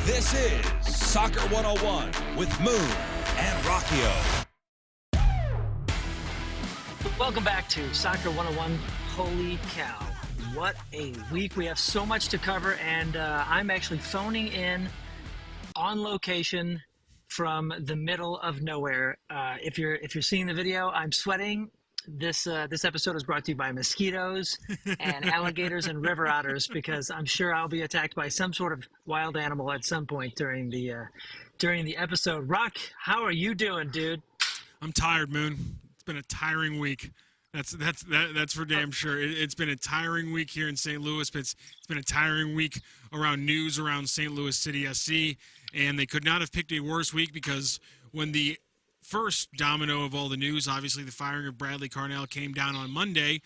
This is Soccer 101 with Moon and Rocchio. Welcome back to Soccer 101. Holy cow. What a week. We have so much to cover, and I'm actually phoning in on location from the middle of nowhere. If you're seeing the video, I'm sweating. This episode is brought to you by mosquitoes and alligators and river otters, because I'm sure I'll be attacked by some sort of wild animal at some point during the episode. Rocc, how are you doing, dude? I'm tired, Moon. It's been a tiring week. That's for damn sure. It's been a tiring week here in St. Louis, but it's been a tiring week around news around St. Louis City SC, and they could not have picked a worse week, because when the first domino of all the news, obviously the firing of Bradley Carnell, came down on Monday,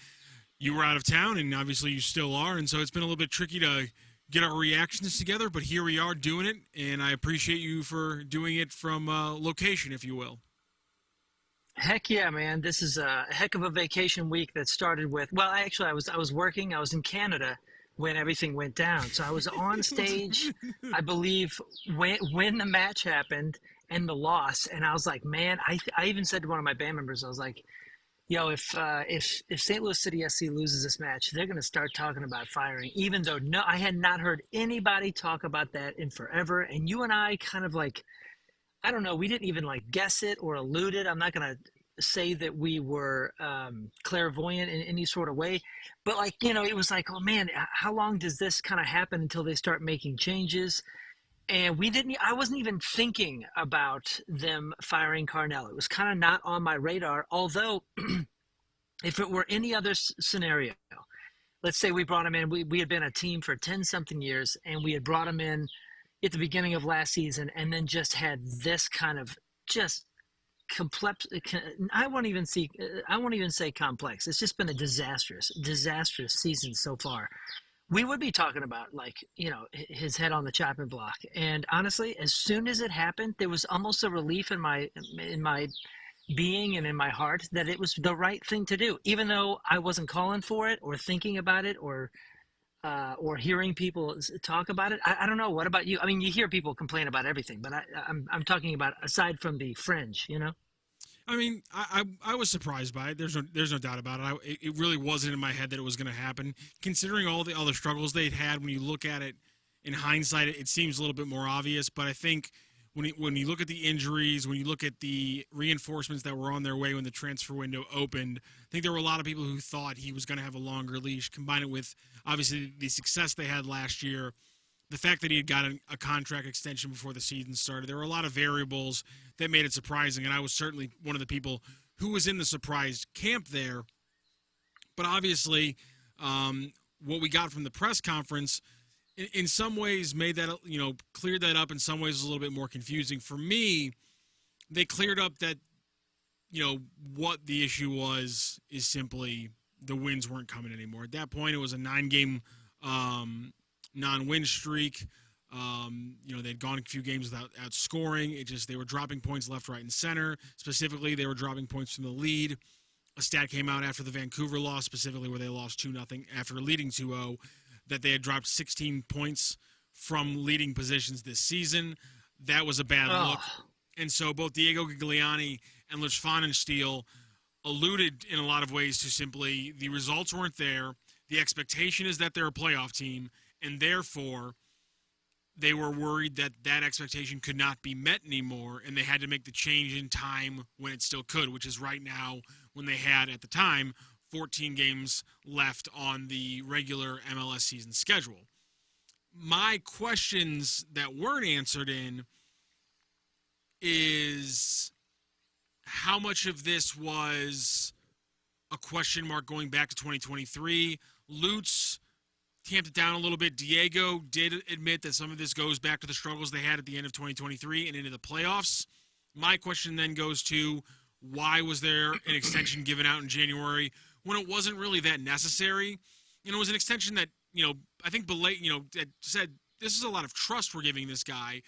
you were out of town, and obviously you still are, and so it's been a little bit tricky to get our reactions together, but here we are doing it, and I appreciate you for doing it from location, if you will. Heck yeah, man. This is a heck of a vacation week that started with, well, actually, I was working. I was in Canada when everything went down. So I was on stage, I believe, when the match happened and the loss. And I was like, man, I even said to one of my band members, I was like, yo, if St. Louis City SC loses this match, they're going to start talking about firing, even though I had not heard anybody talk about that in forever. And you and I kind of like, I don't know, we didn't even like guess it or allude it. I'm not going to say that we were clairvoyant in any sort of way, but like, it was like, oh man, how long does this kind of happen until they start making changes? And I wasn't even thinking about them firing Carnell. It was kind of not on my radar, although if it were any other scenario, let's say we brought him in, we had been a team for 10 something years, and we had brought him in at the beginning of last season, and then just had this kind of just complex, I won't even say complex. It's just been a disastrous season so far. We would be talking about, like, his head on the chopping block. And honestly, as soon as it happened, there was almost a relief in my being and in my heart that it was the right thing to do, even though I wasn't calling for it or thinking about it or hearing people talk about it. I don't know. What about you? I mean, you hear people complain about everything, but I'm talking about aside from the fringe, I mean, I was surprised by it. There's no doubt about it. It really wasn't in my head that it was going to happen. Considering all the other struggles they'd had, when you look at it in hindsight, it seems a little bit more obvious. But I think when you look at the injuries, when you look at the reinforcements that were on their way when the transfer window opened, I think there were a lot of people who thought he was going to have a longer leash. Combine it with, obviously, the success they had last year, the fact that he had got a contract extension before the season started. There were a lot of variables that made it surprising, and I was certainly one of the people who was in the surprised camp there. But obviously, what we got from the press conference in some ways made that, cleared that up. In some ways, it was a little bit more confusing. For me, they cleared up that, what the issue was is simply the wins weren't coming anymore. At that point, it was a 9-game non-win streak. They'd gone a few games without scoring. They were dropping points left, right, and center. Specifically, they were dropping points from the lead. A stat came out after the Vancouver loss, specifically where they lost 2-0 after leading 2-0, that they had dropped 16 points from leading positions this season. That was a bad look. And so both Diego Gigliani and Lutz alluded in a lot of ways to simply the results weren't there. The expectation is that they're a playoff team, and therefore they were worried that that expectation could not be met anymore, and they had to make the change in time when it still could, which is right now when they had, at the time, 14 games left on the regular MLS season schedule. My questions that weren't answered is how much of this was a question mark going back to 2023. Lutz tamped it down a little bit. Diego did admit that some of this goes back to the struggles they had at the end of 2023 and into the playoffs. My question then goes to, why was there an extension given out in January when it wasn't really that necessary? It was an extension that, I think that said, this is a lot of trust we're giving this guy,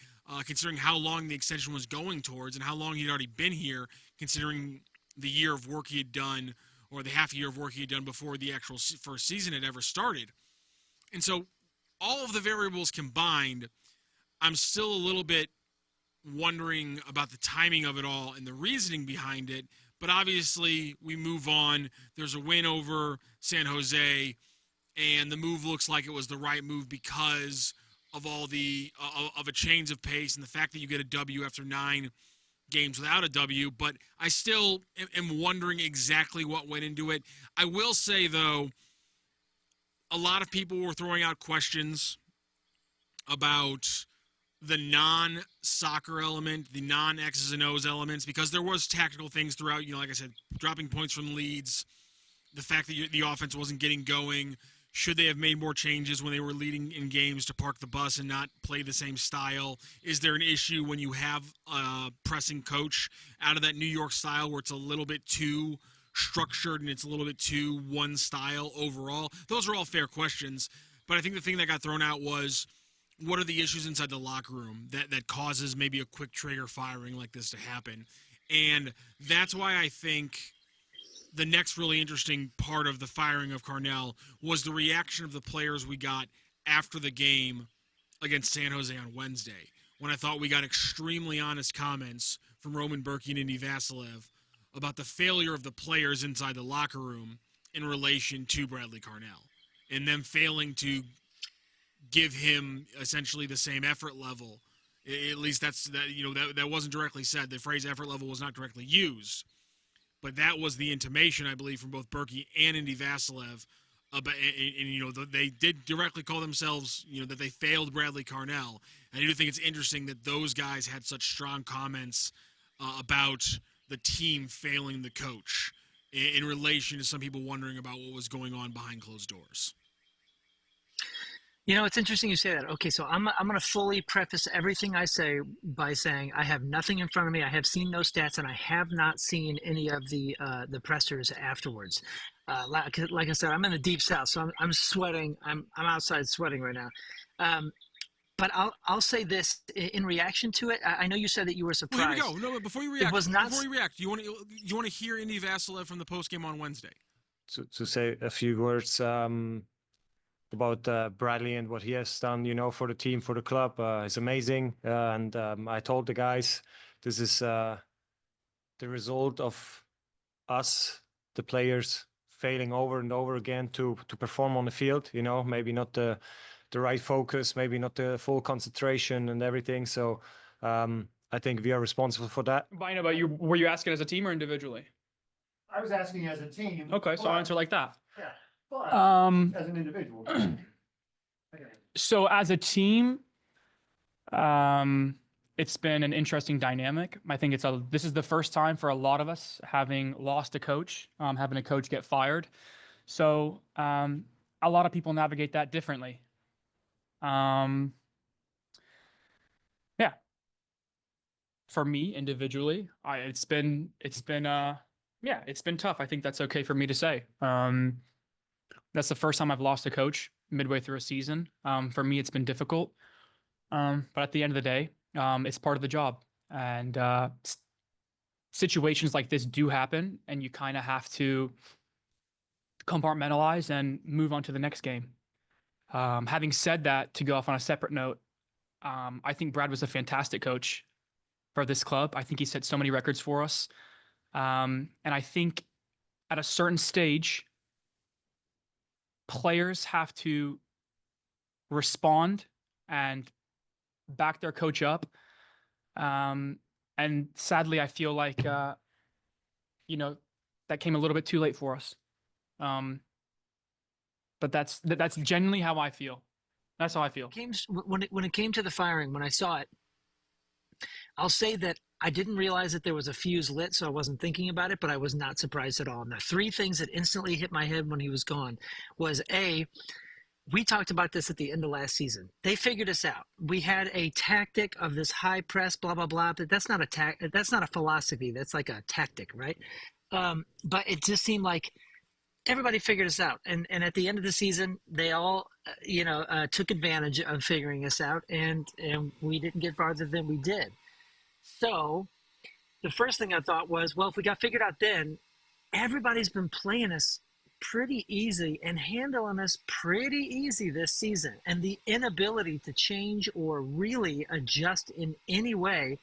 considering how long the extension was going towards and how long he'd already been here, considering the year of work he had done, or the half year of work he had done before the actual first season had ever started. And so all of the variables combined, I'm still a little bit wondering about the timing of it all and the reasoning behind it. But obviously, we move on. There's a win over San Jose, and the move looks like it was the right move because of all the of a change of pace and the fact that you get a W after 9 games without a W. But I still am wondering exactly what went into it. I will say, though, a lot of people were throwing out questions about the non-soccer element, the non-X's and O's elements, because there was tactical things throughout, like I said, dropping points from leads, the fact that the offense wasn't getting going. Should they have made more changes when they were leading in games to park the bus and not play the same style? Is there an issue when you have a pressing coach out of that New York style where it's a little bit too structured and it's a little bit too one style overall? Those are all fair questions, but I think the thing that got thrown out was, what are the issues inside the locker room that causes maybe a quick trigger firing like this to happen? And that's why I think the next really interesting part of the firing of Carnell was the reaction of the players we got after the game against San Jose on Wednesday, when I thought we got extremely honest comments from Roman Burki and Indy Vassilev about the failure of the players inside the locker room in relation to Bradley Carnell and them failing to give him essentially the same effort level. At least that wasn't directly said. The phrase effort level was not directly used, but that was the intimation, I believe, from both Burki and Indy Vassilev. They did directly call themselves, that they failed Bradley Carnell. And I do think it's interesting that those guys had such strong comments about the team failing the coach in relation to some people wondering about what was going on behind closed doors. It's interesting you say that. Okay, so I'm going to fully preface everything I say by saying I have nothing in front of me. I have seen no stats, and I have not seen any of the pressers afterwards. Like I said, I'm in the deep south, so I'm sweating. I'm outside sweating right now. But I'll say this in reaction to it. I know you said that you were surprised. Well, here we go. No, before you react, you want to hear Indy Vassilev from the postgame on Wednesday? To say a few words. About Bradley and what he has done, for the team, for the club. It's amazing. And I told the guys, this is the result of us, the players, failing over and over again to perform on the field. Maybe not the right focus, maybe not the full concentration and everything. So I think we are responsible for that. But I know about you. Were you asking as a team or individually? I was asking as a team. Okay, so I'll answer like that. Yeah. But as an individual. So as a team, it's been an interesting dynamic. I think this is the first time for a lot of us having lost a coach, having a coach get fired. So a lot of people navigate that differently. Yeah. For me individually, it's been tough. I think that's okay for me to say. That's the first time I've lost a coach midway through a season. For me, it's been difficult. But at the end of the day, it's part of the job. And situations like this do happen, and you kind of have to compartmentalize and move on to the next game. Having said that, to go off on a separate note, I think Brad was a fantastic coach for this club. I think he set so many records for us. And I think at a certain stage, players have to respond and back their coach up. And sadly, I feel like, that came a little bit too late for us. But that's genuinely how I feel. That's how I feel. When it came to the firing, when I saw it, I'll say that I didn't realize that there was a fuse lit, so I wasn't thinking about it, but I was not surprised at all. And the three things that instantly hit my head when he was gone was, A, we talked about this at the end of last season. They figured us out. We had a tactic of this high press, blah, blah, blah, but that's not a philosophy. That's like a tactic, right? But it just seemed like everybody figured us out. And at the end of the season, they all, took advantage of figuring us out, and we didn't get farther than we did. So the first thing I thought was, well, if we got figured out then, everybody's been playing us pretty easy and handling us pretty easy this season. And the inability to change or really adjust in any way,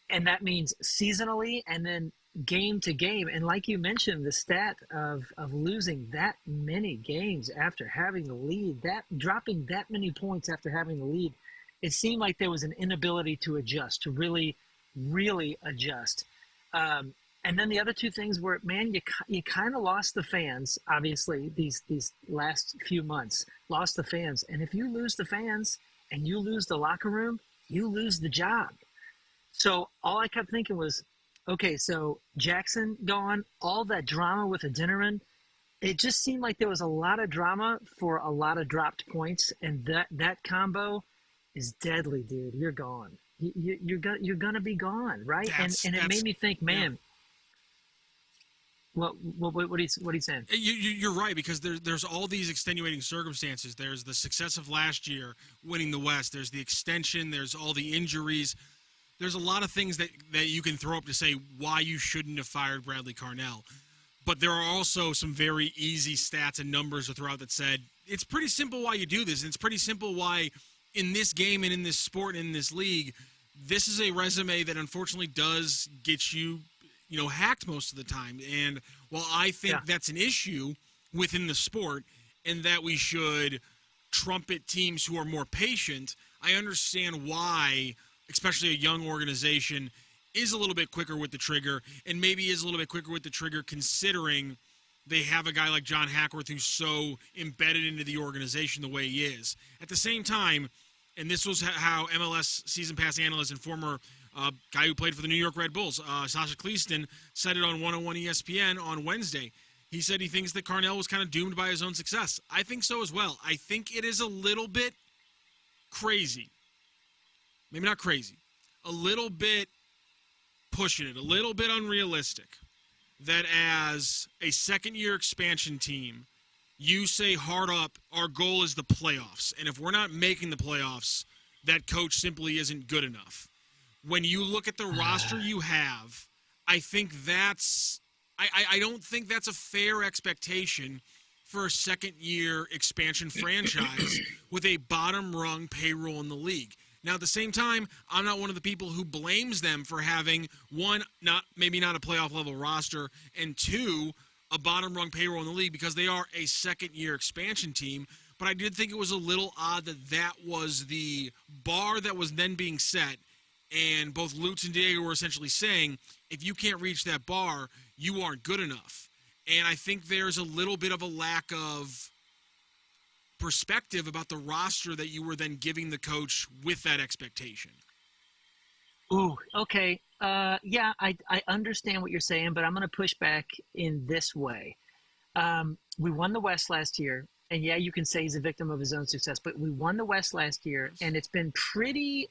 and that means seasonally and then game to game. And like you mentioned, the stat of losing that many games after having the lead, that dropping that many points after having the lead, it seemed like there was an inability to adjust, to really adjust. And then the other two things were, man, you kind of lost the fans, obviously, these last few months, lost the fans. And if you lose the fans and you lose the locker room, you lose the job. So all I kept thinking was, okay, so Jackson gone, all that drama with Adeniran, it just seemed like there was a lot of drama for a lot of dropped points, and that combo is deadly, dude. You're gone. You're gonna be gone, right? And it made me think, man. Yeah. What are you saying? You're right, because there's all these extenuating circumstances. There's the success of last year winning the West. There's the extension. There's all the injuries. There's a lot of things that you can throw up to say why you shouldn't have fired Bradley Carnell. But there are also some very easy stats and numbers to throw out that said it's pretty simple why you do this. And it's pretty simple why in this game and in this sport and in this league, this is a resume that unfortunately does get you, hacked most of the time. And while I think that's an issue within the sport and that we should trumpet teams who are more patient, I understand why, especially a young organization, is a little bit quicker with the trigger, and maybe is a little bit quicker with the trigger considering they have a guy like John Hackworth who's so embedded into the organization the way he is. At the same time, and this was how MLS season pass analyst and former guy who played for the New York Red Bulls, Sasha Cleaston, said it on 101 ESPN on Wednesday. He said he thinks that Carnell was kind of doomed by his own success. I think so as well. I think it is a little bit crazy. Maybe not crazy. A little bit pushing it, a little bit unrealistic, that as a second-year expansion team, you say hard up, our goal is the playoffs. And if we're not making the playoffs, that coach simply isn't good enough. When you look at the roster you have, I think I don't think that's a fair expectation for a second-year expansion franchise with a bottom-rung payroll in the league. Now, at the same time, I'm not one of the people who blames them for having, one, maybe not a playoff-level roster, and two, a bottom-rung payroll in the league, because they are a second-year expansion team. But I did think it was a little odd that was the bar that was then being set, and both Lutz and Diego were essentially saying, if you can't reach that bar, you aren't good enough. And I think there's a little bit of a lack of perspective about the roster that you were then giving the coach with that expectation. Ooh, okay. Yeah, I understand what you're saying, but I'm going to push back in this way. We won the West last year, and yeah, you can say he's a victim of his own success, but we won the West last year, and it's been pretty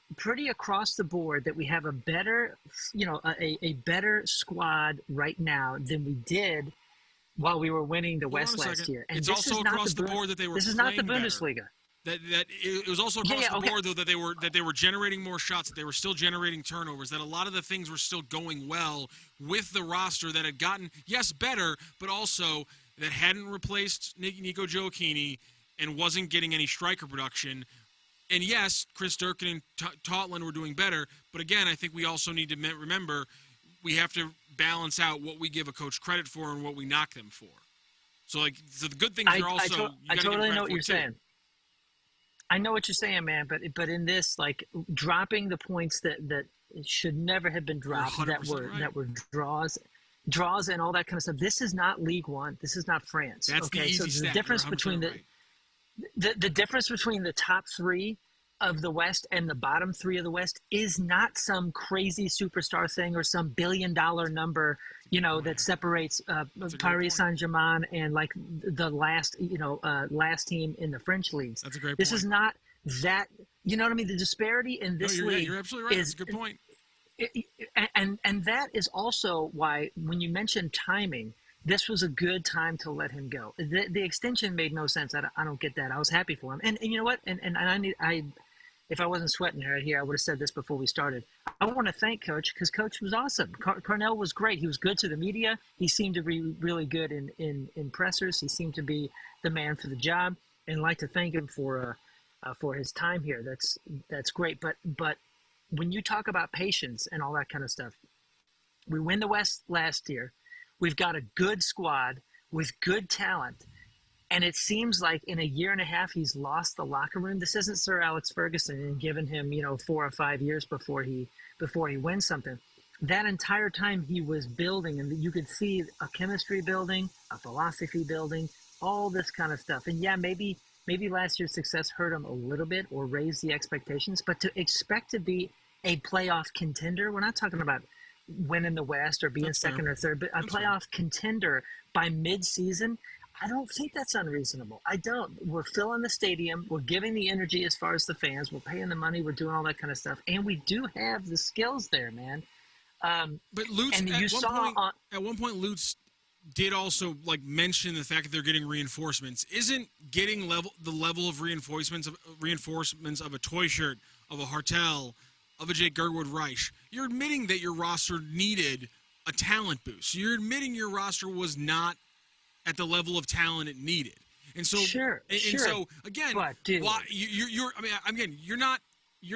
across the board that we have a better, a better squad right now than we did while we were winning the West last year. And it's also across the board that they were. This is not the Bundesliga. That it was also across the board though that they were generating more shots, that they were still generating turnovers, that a lot of the things were still going well with the roster that had gotten better, but also that hadn't replaced Nico Gioacchini and wasn't getting any striker production. And yes, Chris Durkin and Totland were doing better, but again, I think we also need to remember we have to balance out what we give a coach credit for and what we knock them for. So the good things are also. I totally know what you're saying. I know what you're saying, man. But in this, dropping the points that should never have been dropped, that were draws and all that kind of stuff. This is not League One. This is not France. That's the easy so the difference between the difference between the top three of the West and the bottom three of the West is not some crazy superstar thing or some $1 billion number, that separates Paris Saint-Germain and the last, last team in the French leagues. That's a great point. This is not that, you know what I mean? The disparity in this league. You're absolutely right. That's a good point. And that is also why, when you mentioned timing, this was a good time to let him go. The extension made no sense. I don't get that. I was happy for him. And you know what? And if I wasn't sweating right here, I would have said this before we started. I want to thank Coach because Coach was awesome. Carnell was great. He was good to the media. He seemed to be really good in pressers. He seemed to be the man for the job, and I'd like to thank him for his time here. That's great. But when you talk about patience and all that kind of stuff, we win the West last year. We've got a good squad with good talent. And it seems like in a year and a half, he's lost the locker room. This isn't Sir Alex Ferguson and giving him, 4 or 5 years before he wins something. That entire time he was building, and you could see a chemistry building, a philosophy building, all this kind of stuff. And yeah, maybe last year's success hurt him a little bit or raised the expectations, but to expect to be a playoff contender, we're not talking about winning the West or being That's second fair. or third, but a playoff contender by mid-season, I don't think that's unreasonable. I don't. We're filling the stadium. We're giving the energy as far as the fans. We're paying the money. We're doing all that kind of stuff. And we do have the skills there, man. But Lutz, and at one point, Lutz did also mention the fact that they're getting reinforcements. Isn't getting the level of reinforcements of a toy shirt, of a Hartel, of a Jake Gerwood-Reich? You're admitting that your roster needed a talent boost. You're admitting your roster was not at the level of talent it needed, and so sure. So again, but, dude, why you're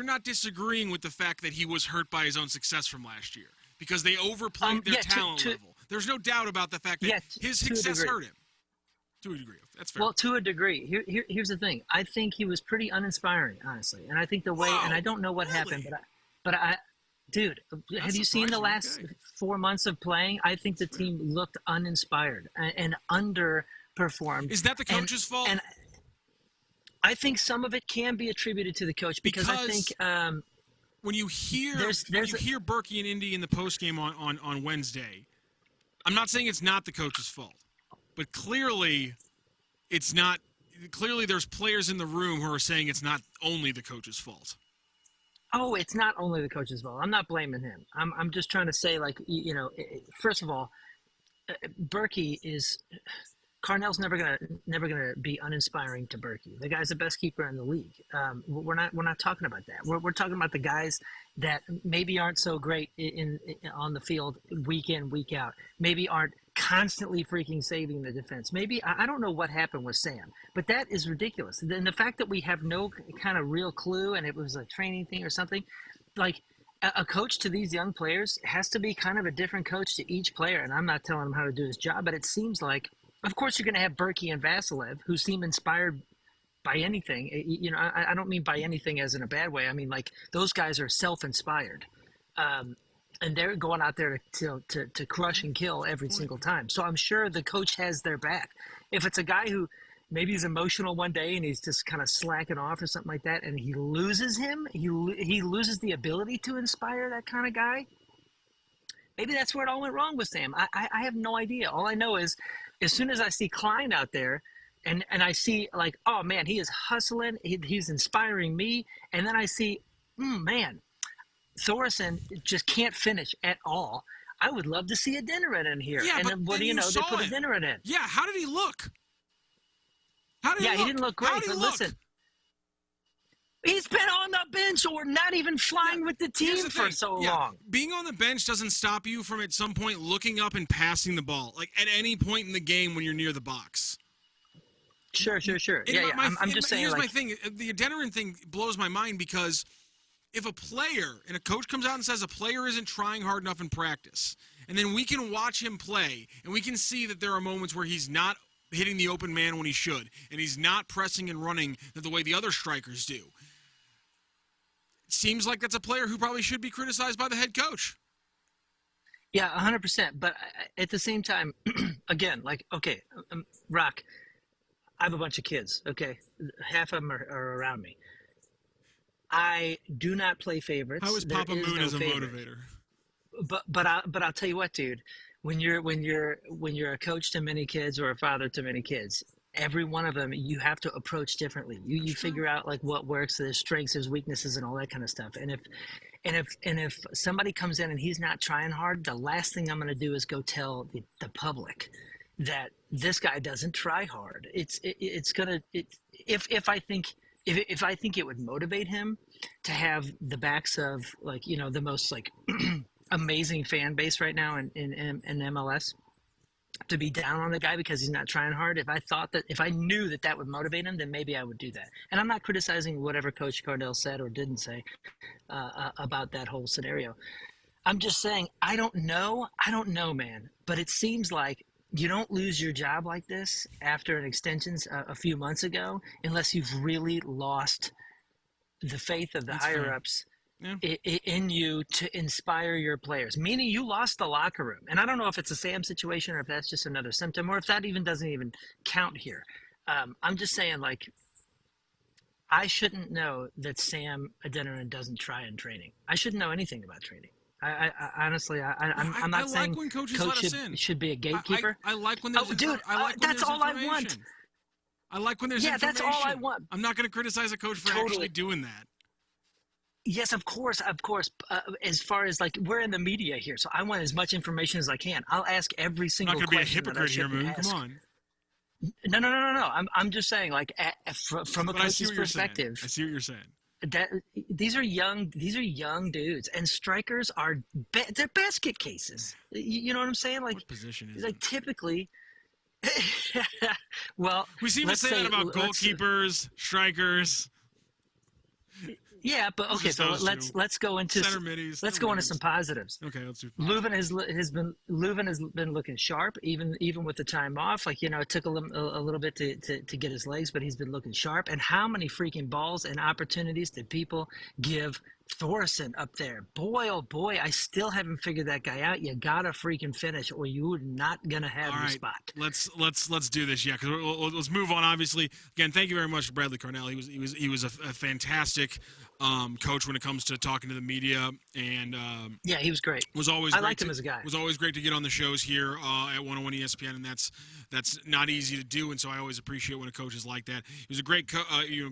not disagreeing with the fact that he was hurt by his own success from last year because they overplayed their talent level. There's no doubt about the fact that his success hurt him to a degree. That's fair. Well, to a degree. Here's the thing. I think he was pretty uninspiring, honestly, and I think the way, and I don't know what happened, but I. Dude, have you seen the last 4 months of playing? I think the team looked uninspired and underperformed. Is that the coach's fault? And I think some of it can be attributed to the coach because I think when you hear Burki and Indy in the postgame on Wednesday, I'm not saying it's not the coach's fault, but clearly it's not. Clearly, there's players in the room who are saying it's not only the coach's fault. Oh, it's not only the coach's fault. I'm not blaming him. I'm just trying to say, first of all, Burki is Carnell's never gonna be uninspiring to Burki. The guy's the best keeper in the league. We're not talking about that. We're talking about the guys that maybe aren't so great on the field week in, week out. Maybe aren't constantly freaking saving the defense. Maybe I don't know what happened with Sam, but that is ridiculous. And the fact that we have no kind of real clue, and it was a training thing or something, like a coach to these young players has to be kind of a different coach to each player. And I'm not telling him how to do his job, but it seems like, of course, you're going to have Burki and Vasilev who seem inspired by anything. I don't mean by anything as in a bad way. I mean, like, those guys are self-inspired. And they're going out there to crush and kill every single time. So I'm sure the coach has their back. If it's a guy who maybe he's emotional one day and he's just kind of slacking off or something like that, and he loses him, he loses the ability to inspire that kind of guy, maybe that's where it all went wrong with Sam. I have no idea. All I know is as soon as I see Klein out there and I see, like, oh, man, he is hustling. He's inspiring me. And then I see, man, Thoresen just can't finish at all. I would love to see a Dinnerin in here. Yeah, and but then what do you know? They put a Dinnerin in. Yeah, how did he look? He didn't look great, but listen. He's been on the bench or not even flying with the team for so long. Being on the bench doesn't stop you from at some point looking up and passing the ball, like at any point in the game when you're near the box. Sure. I'm just saying. Here's my thing. The Adeniran thing blows my mind because if a player and a coach comes out and says a player isn't trying hard enough in practice, and then we can watch him play, and we can see that there are moments where he's not hitting the open man when he should, and he's not pressing and running the way the other strikers do. It seems like that's a player who probably should be criticized by the head coach. Yeah, 100%. But at the same time, again, like, okay, Rocc, I have a bunch of kids, okay? Half of them are around me. I do not play favorites. How is Papa Moon as a motivator? But I'll tell you what, dude. When you're a coach to many kids or a father to many kids, every one of them you have to approach differently. You figure out like what works, their strengths, their weaknesses, and all that kind of stuff. And if somebody comes in and he's not trying hard, the last thing I'm going to do is go tell the public that this guy doesn't try hard. If I think if I think it would motivate him to have the backs of like, you know, the most like amazing fan base right now in MLS, to be down on the guy because he's not trying hard. If I knew that that would motivate him, then maybe I would do that. And I'm not criticizing whatever Coach Carnell said or didn't say about that whole scenario. I'm just saying, I don't know, man. But it seems like you don't lose your job like this after an extension a few months ago unless you've really lost the faith of the higher ups in you to inspire your players, meaning you lost the locker room. And I don't know if it's a Sam situation or if that's just another symptom or if that even doesn't even count here. I'm just saying, like, I shouldn't know that Sam Adeniran doesn't try in training. I shouldn't know anything about training. I honestly, I'm not saying like when coaches coach let us in. should be a gatekeeper. I like when there's that's all I want. I like when there's information. That's all I want. I'm not going to criticize a coach for actually doing that. Yes, of course. As far as like, we're in the media here, so I want as much information as I can. I'll ask every single question. I'm not going to be a hypocrite here, Moon. Ask. Come on. No. I'm just saying, like, from a coach's perspective. I see what you're saying. That these are young dudes, and strikers are they're basket cases. You know what I'm saying? Like, what position is like it? Typically. Well, we seem to say that about goalkeepers, strikers. Yeah, but okay. So let's go into some positives. Okay, let's do. Leuven has been looking sharp, even with the time off. Like, you know, it took a little bit to get his legs, but he's been looking sharp. And how many freaking balls and opportunities did people give Thorson up there? Boy, oh boy, I still haven't figured that guy out. You gotta freaking finish, or you're not gonna have the spot. Let's do this, yeah. Because let's move on. Obviously, again, thank you very much to Bradley Carnell. He was a fantastic coach when it comes to talking to the media, and yeah, he was great. I liked him as a guy. Was always great to get on the shows here at 101 ESPN, and that's not easy to do. And so I always appreciate when a coach is like that. He was a great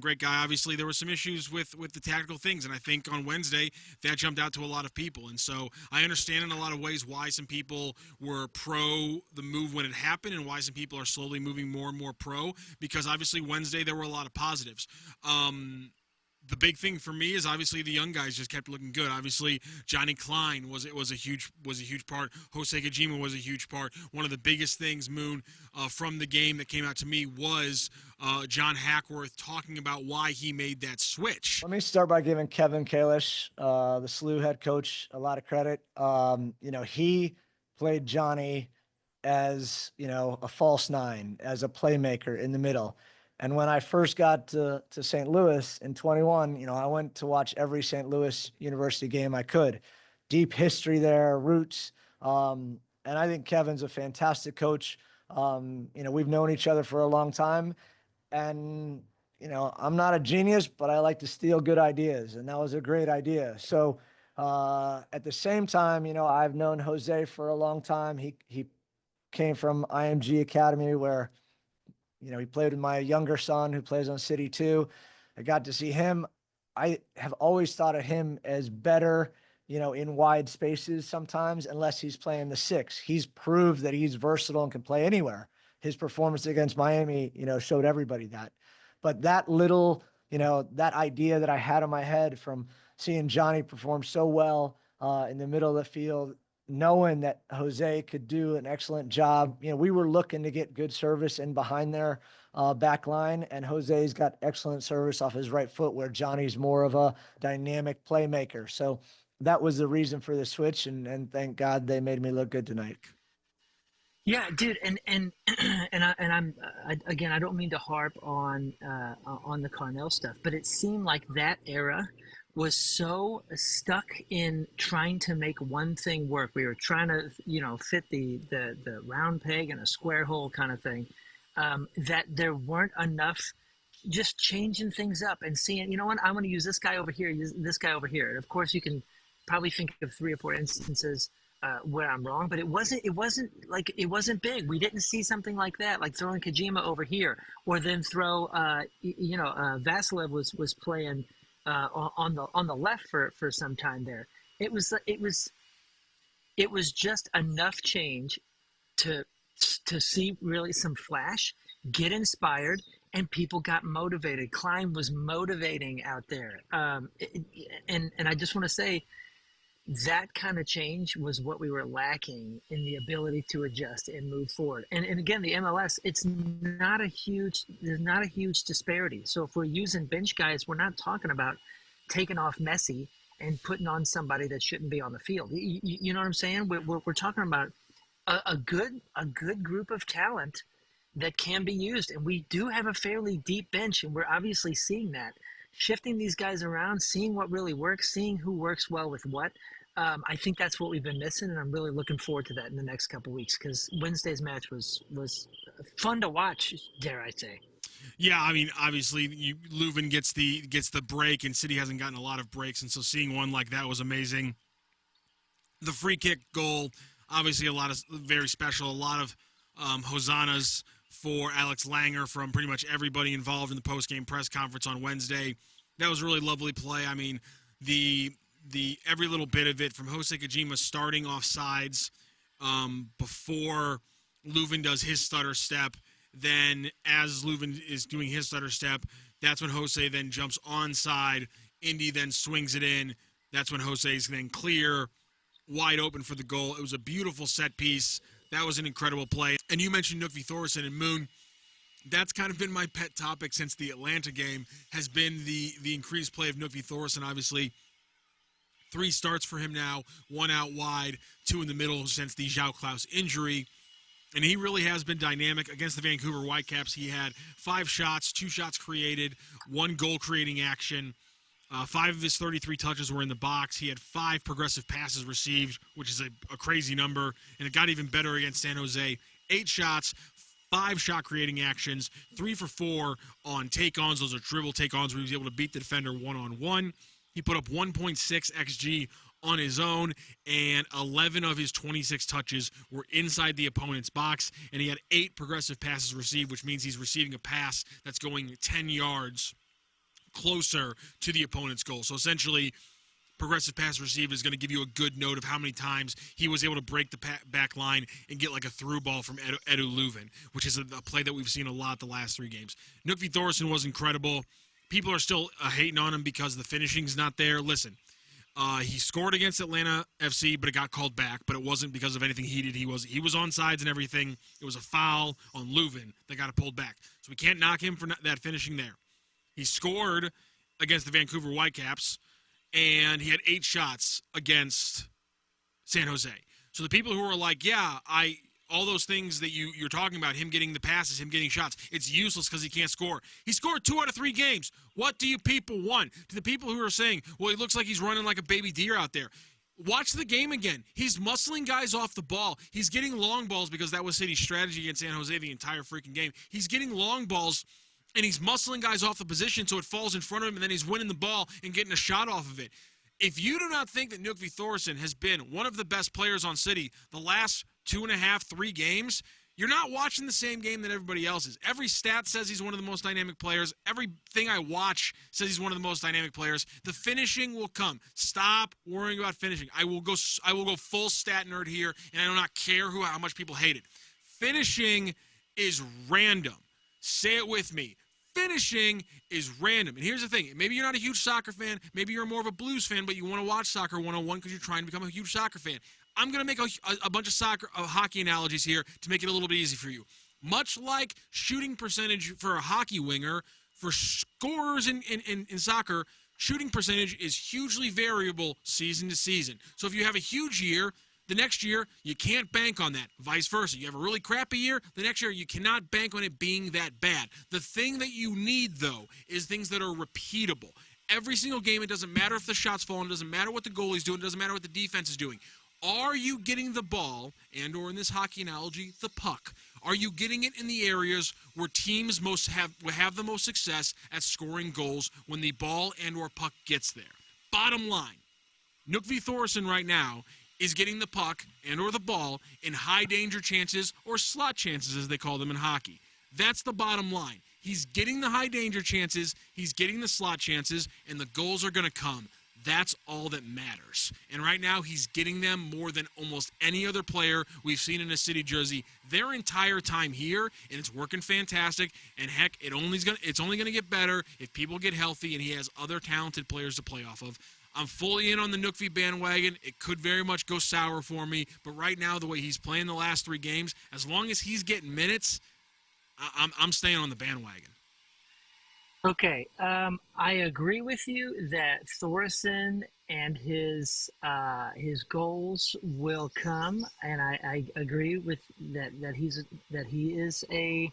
great guy. Obviously, there were some issues with the tactical things, and I think on Wednesday that jumped out to a lot of people. And so I understand in a lot of ways why some people were pro the move when it happened, and why some people are slowly moving more and more pro, because obviously Wednesday there were a lot of positives. The big thing for me is obviously the young guys just kept looking good. Obviously, Johnny Klein was a huge part. Jose Kajima was a huge part. One of the biggest things, Moon, from the game that came out to me was John Hackworth talking about why he made that switch. Let me start by giving Kevin Kalish, the SLU head coach, a lot of credit. He played Johnny as, a false nine, as a playmaker in the middle. And when I first got to St. Louis in 21, I went to watch every St. Louis University game I could. Deep history there, roots. And I think Kevin's a fantastic coach. We've known each other for a long time. And, I'm not a genius, but I like to steal good ideas. And that was a great idea. So at the same time, I've known Jose for a long time. He came from IMG Academy, where he played with my younger son who plays on City 2. I got to see him. I have always thought of him as better, in wide spaces sometimes, unless he's playing the 6. He's proved that he's versatile and can play anywhere. His performance against Miami, showed everybody that. But that little, that idea that I had in my head from seeing Johnny perform so well in the middle of the field, knowing that Jose could do an excellent job. We were looking to get good service in behind their back line, and Jose's got excellent service off his right foot, where Johnny's more of a dynamic playmaker. So that was the reason for the switch, and thank God they made me look good tonight. Yeah, dude, and I'm again, I don't mean to harp on the Carnell stuff, but it seemed like that era was so stuck in trying to make one thing work. We were trying to, fit the round peg in a square hole kind of thing, that there weren't enough just changing things up and seeing, what, I'm going to use this guy over here, use this guy over here. And of course, you can probably think of 3 or 4 instances where I'm wrong, but it wasn't big. We didn't see something like that, like throwing Kajima over here, or then throw, Vasilev was playing on the left for some time there. It was just enough change to see really some flash, get inspired, and people got motivated. Klein was motivating out there. And I just want to say that kind of change was what we were lacking in the ability to adjust and move forward. And again, the MLS, there's not a huge disparity. So if we're using bench guys, we're not talking about taking off Messi and putting on somebody that shouldn't be on the field. You know what I'm saying? We're talking about a good group of talent that can be used. And we do have a fairly deep bench, and we're obviously seeing that. Shifting these guys around, seeing what really works, seeing who works well with what. I think that's what we've been missing, and I'm really looking forward to that in the next couple of weeks, because Wednesday's match was fun to watch, dare I say. Yeah, I mean, obviously, Leuven gets the break, and City hasn't gotten a lot of breaks, and so seeing one like that was amazing. The free kick goal, obviously, very special. A lot of hosannas for Alex Langer from pretty much everybody involved in the post-game press conference on Wednesday. That was a really lovely play. I mean, the every little bit of it, from Jose Kojima starting off sides before Leuven does his stutter step. Then as Leuven is doing his stutter step, that's when Jose then jumps onside. Indy then swings it in. That's when Jose is then clear, wide open for the goal. It was a beautiful set piece. That was an incredible play. And you mentioned Knut Thoresen and Moon. That's kind of been my pet topic since the Atlanta game, has been the increased play of Knut Thoresen. Obviously, 3 starts for him now, 1 out wide, 2 in the middle since the João Klaus injury. And he really has been dynamic. Against the Vancouver Whitecaps, he had 5 shots, 2 shots created, 1 goal-creating action. 5 of his 33 touches were in the box. He had 5 progressive passes received, which is a crazy number. And it got even better against San Jose. 8 shots, 5 shot-creating actions, 3 for 4 on take-ons. Those are dribble take-ons where he was able to beat the defender one-on-one. He put up 1.6 XG on his own, and 11 of his 26 touches were inside the opponent's box, and he had 8 progressive passes received, which means he's receiving a pass that's going 10 yards closer to the opponent's goal. So essentially, progressive pass received is going to give you a good note of how many times he was able to break the back line and get like a through ball from Edu Leuven, which is a play that we've seen a lot the last 3 games. Knut Thoresen was incredible. People are still hating on him because the finishing's not there. Listen, he scored against Atlanta FC, but it got called back. But it wasn't because of anything he did. He was on sides and everything. It was a foul on Leuven that got it pulled back. So we can't knock him for that finishing there. He scored against the Vancouver Whitecaps, and he had 8 shots against San Jose. So the people who are like, yeah, all those things that you're talking about, him getting the passes, him getting shots, it's useless because he can't score. He scored 2 out of 3 games. What do you people want? To the people who are saying, well, he looks like he's running like a baby deer out there. Watch the game again. He's muscling guys off the ball. He's getting long balls because that was City's strategy against San Jose the entire freaking game. He's getting long balls, and he's muscling guys off the position so it falls in front of him, and then he's winning the ball and getting a shot off of it. If you do not think that Knut Thoresen has been one of the best players on City the last 2.5, 3 games, you're not watching the same game that everybody else is. Every stat says he's one of the most dynamic players. Everything I watch says he's one of the most dynamic players. The finishing will come. Stop worrying about finishing. I will go full stat nerd here, and I do not care how much people hate it. Finishing is random. Say it with me. Finishing is random. And here's the thing. Maybe you're not a huge soccer fan. Maybe you're more of a Blues fan, but you want to watch Soccer 101 because you're trying to become a huge soccer fan. I'm going to make a bunch of hockey analogies here to make it a little bit easy for you. Much like shooting percentage for a hockey winger, for scorers in soccer, shooting percentage is hugely variable season to season. So if you have a huge year, the next year, you can't bank on that. Vice versa. You have a really crappy year, the next year, you cannot bank on it being that bad. The thing that you need, though, is things that are repeatable. Every single game, it doesn't matter if the shot's falling, it doesn't matter what the goalie's doing, it doesn't matter what the defense is doing. Are you getting the ball, and or in this hockey analogy, the puck? Are you getting it in the areas where teams have the most success at scoring goals when the ball and or puck gets there? Bottom line, Knut Thoresen right now is getting the puck and or the ball in high danger chances or slot chances as they call them in hockey. That's the bottom line. He's getting the high danger chances, he's getting the slot chances, and the goals are going to come. That's all that matters. And right now, he's getting them more than almost any other player we've seen in a city jersey their entire time here, and it's working fantastic. And heck, it's only gonna get better if people get healthy and he has other talented players to play off of. I'm fully in on the Nookvi bandwagon. It could very much go sour for me, but right now, the way he's playing the last 3 games, as long as he's getting minutes, I'm staying on the bandwagon. Okay, I agree with you that Thorson and his goals will come, and I agree with that he is a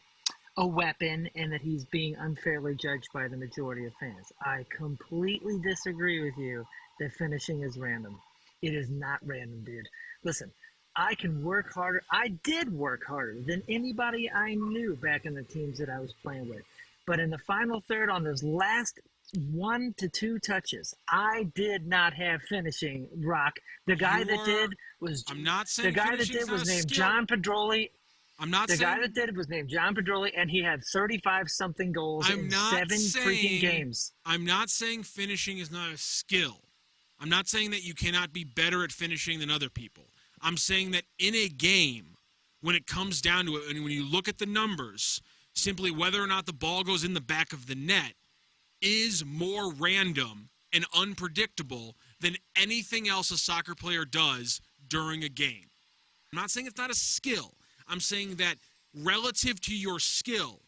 weapon and that he's being unfairly judged by the majority of fans. I completely disagree with you that finishing is random. It is not random, dude. Listen, I can work harder. I did work harder than anybody I knew back in the teams that I was playing with. But in the final third, on those last 1 to 2 touches, I did not have finishing, Rocc. The guy that did was I'm not saying the guy that did was named John Pedroli. I'm not saying the guy that did it was named John Pedroli, and he had 35-something goals in 7 freaking games. I'm not saying finishing is not a skill. I'm not saying that you cannot be better at finishing than other people. I'm saying that in a game, when it comes down to it, and when you look at the numbers, simply whether or not the ball goes in the back of the net is more random and unpredictable than anything else a soccer player does during a game. I'm not saying it's not a skill. I'm saying that relative to your skill,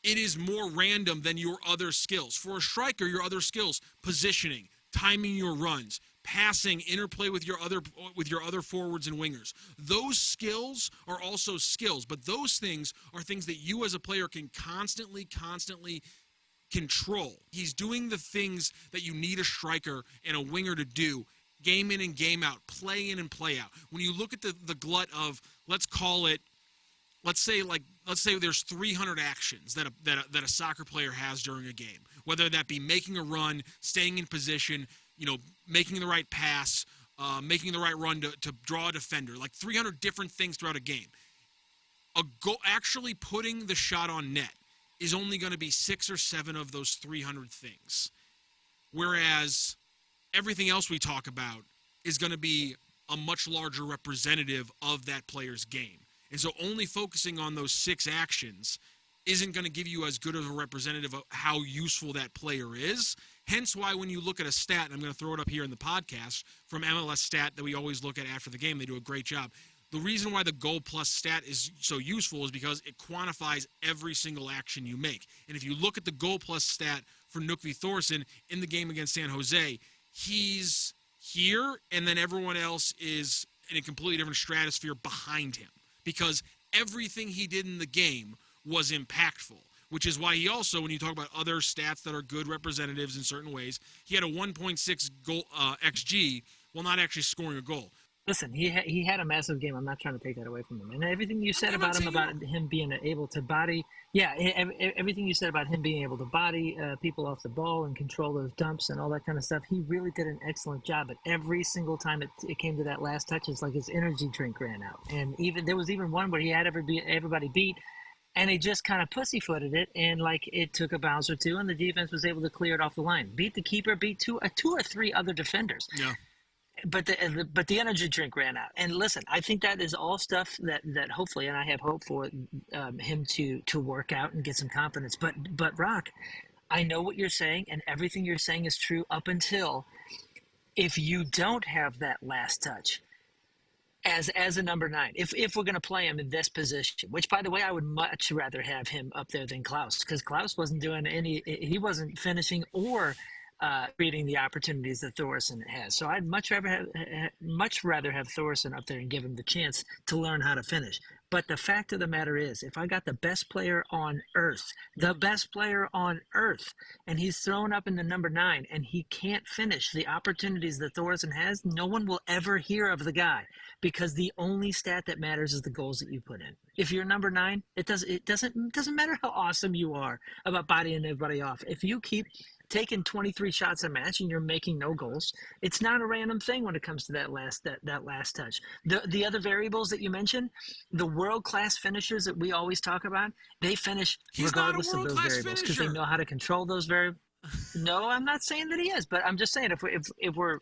it is more random than your other skills. For a striker, your other skills, positioning, timing your runs, passing, interplay with your other forwards and wingers. Those skills are also skills, but those things are things that you as a player can constantly control. He's doing the things that you need a striker and a winger to do, game in and game out, play in and play out. When you look at the glut of, let's say there's 300 actions that a soccer player has during a game, whether that be making a run, staying in position, making the right pass, making the right run to draw a defender, like 300 different things throughout a game. Actually putting the shot on net is only going to be 6 or 7 of those 300 things. Whereas everything else we talk about is going to be a much larger representative of that player's game. And so only focusing on those 6 actions isn't going to give you as good of a representative of how useful that player is. Hence why when you look at a stat, and I'm going to throw it up here in the podcast, from MLS Stat that we always look at after the game, they do a great job. The reason why the goal plus stat is so useful is because it quantifies every single action you make. And if you look at the goal plus stat for Nookvi Thorson in the game against San Jose, he's here, and then everyone else is in a completely different stratosphere behind him, because everything he did in the game was impactful, which is why he also, when you talk about other stats that are good representatives in certain ways, he had a 1.6 goal XG while not actually scoring a goal. Listen, he had a massive game. I'm not trying to take that away from him. And everything you said about him being able to body, everything you said about him being able to body people off the ball and control those dumps and all that kind of stuff, he really did an excellent job. But every single time it came to that last touch, it's like his energy drink ran out. And there was even one where he had everybody beat, and he just kind of pussyfooted it, and like it took a bounce or two, and the defense was able to clear it off the line, beat the keeper, beat two or three other defenders. Yeah. But the energy drink ran out. And listen, I think that is all stuff that hopefully, and I have hope for him to work out and get some confidence. But Rocc, I know what you're saying, and everything you're saying is true up until if you don't have that last touch as a number 9. If we're going to play him in this position, which by the way, I would much rather have him up there than Klaus, because Klaus wasn't doing he wasn't finishing or creating the opportunities that Thorson has. So I'd much rather have Thorson up there and give him the chance to learn how to finish. But the fact of the matter is, if I got the best player on earth, and he's thrown up in the number 9 and he can't finish the opportunities that Thorson has, no one will ever hear of the guy, because the only stat that matters is the goals that you put in. If you're number 9, it doesn't matter how awesome you are about bodying everybody off. If you keep taking 23 shots a match and you're making no goals, it's not a random thing when it comes to that last touch. The other variables that you mentioned, the world-class finishers that we always talk about, they finish regardless of those variables because they know how to control those variables. No, I'm not saying that he is, but I'm just saying if we're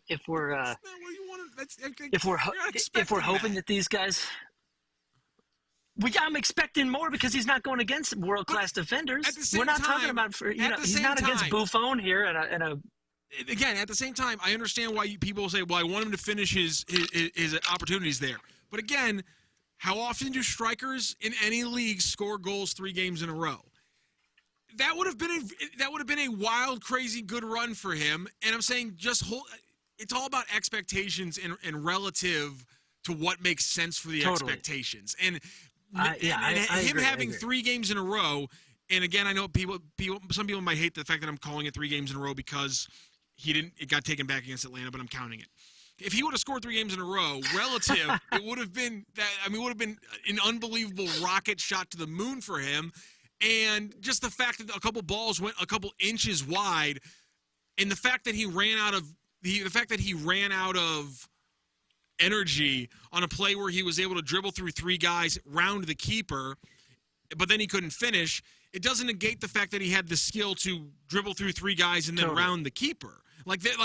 That's not what you want to. That's if we're you're not if we're expecting hoping that these guys. I'm expecting more because he's not going against world-class defenders. at the same We're not talking time- about at the he's same not against time- Buffon here and a Again, at the same time, I understand why people say, "Well, I want him to finish his opportunities there." But again, how often do strikers in any league score goals 3 games in a row? That would have been a wild, crazy good run for him. And I'm saying it's all about expectations and relative to what makes sense for the Totally. expectations. And I him agree, I having agree. 3 games in a row. And again, I know some people might hate the fact that I'm calling it 3 games in a row because it got taken back against Atlanta, but I'm counting it. If he would have scored 3 games in a row, relative, it would have been an unbelievable rocket shot to the moon for him. And just the fact that a couple balls went a couple inches wide, and the fact that he ran out of energy on a play where he was able to dribble through 3 guys, round the keeper, but then he couldn't finish. It doesn't negate the fact that he had the skill to dribble through 3 guys and then Totally. round the keeper. Like that,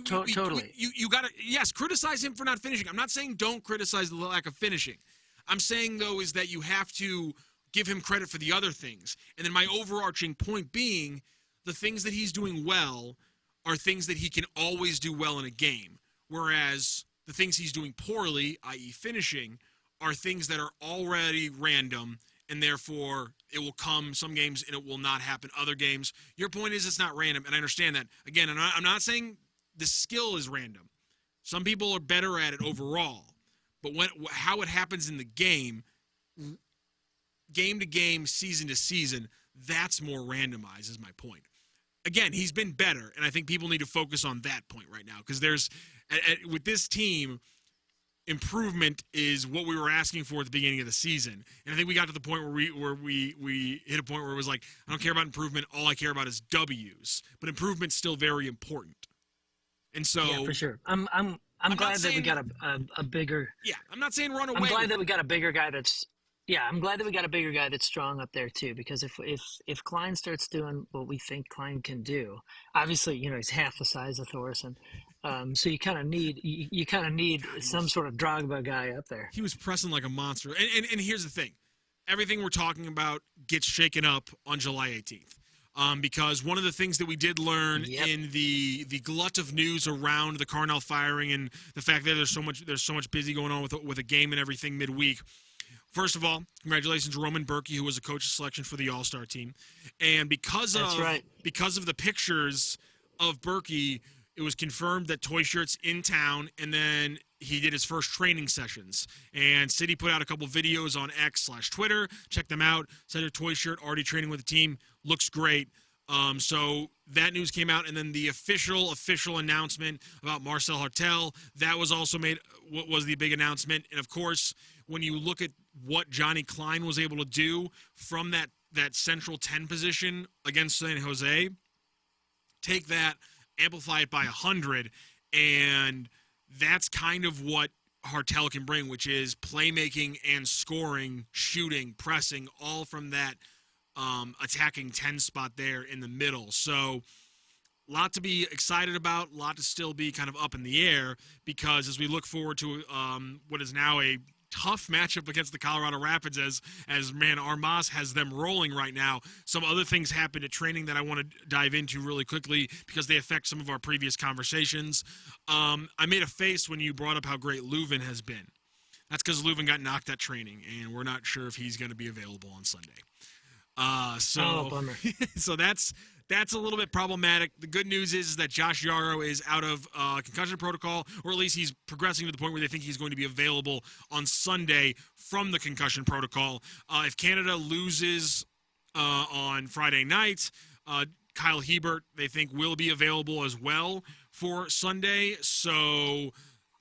Totally. You gotta criticize him for not finishing. I'm not saying don't criticize the lack of finishing. I'm saying though is that you have to give him credit for the other things. And then my overarching point being the things that he's doing well are things that he can always do well in a game. Whereas the things he's doing poorly, i.e. finishing, are things that are already random and therefore it will come some games and it will not happen other games. Your point is it's not random, and I understand that. Again, I'm not saying the skill is random. Some people are better at it overall. But how it happens in the game to game, season to season, that's more randomized is my point. Again, he's been better, and I think people need to focus on that point right now because with this team, improvement is what we were asking for at the beginning of the season. And I think we got to the point where we hit a point where it was like, I don't care about improvement. All I care about is W's. But improvement's still very important. And so yeah, for sure. I'm glad that we got a bigger. Yeah, I'm not saying run away. I'm glad that we got a bigger guy that's. Yeah, I'm glad that we got a bigger guy that's strong up there too. Because if Klein starts doing what we think Klein can do, obviously he's half the size of Thorson. So you kind of need some sort of Drogba guy up there. He was pressing like a monster. And here's the thing. Everything we're talking about gets shaken up on July 18th. Because one of the things that we did learn in the glut of news around the Carnell firing and the fact that there's so much busy going on with a game and everything midweek. First of all, congratulations to Roman Burki, who was a coach's selection for the All-Star team. And because of the pictures of Burki, it was confirmed that Toy Shirt's in town, and then he did his first training sessions. And City put out a couple videos on X/Twitter. Check them out. Said their Toy Shirt already training with the team. Looks great. So that news came out, and then the official announcement about Marcel Hartel, that was also made. What was the big announcement? And of course, when you look at what Johnny Klein was able to do from that central 10 position against San Jose, take that, amplify it by 100, and that's kind of what Hartel can bring, which is playmaking and scoring, shooting, pressing, all from that attacking 10 spot there in the middle. So a lot to be excited about, a lot to still be kind of up in the air, because as we look forward to what is now a tough matchup against the Colorado Rapids as Armas has them rolling right now. Some other things happened at training that I want to dive into really quickly because they affect some of our previous conversations. I made a face when you brought up how great Leuven has been. That's because Leuven got knocked at training, and we're not sure if he's going to be available on Sunday. Bummer. So that's a little bit problematic. The good news is that Josh Yarrow is out of concussion protocol, or at least he's progressing to the point where they think he's going to be available on Sunday from the concussion protocol. If Canada loses on Friday night, Kyle Hebert, they think, will be available as well for Sunday. So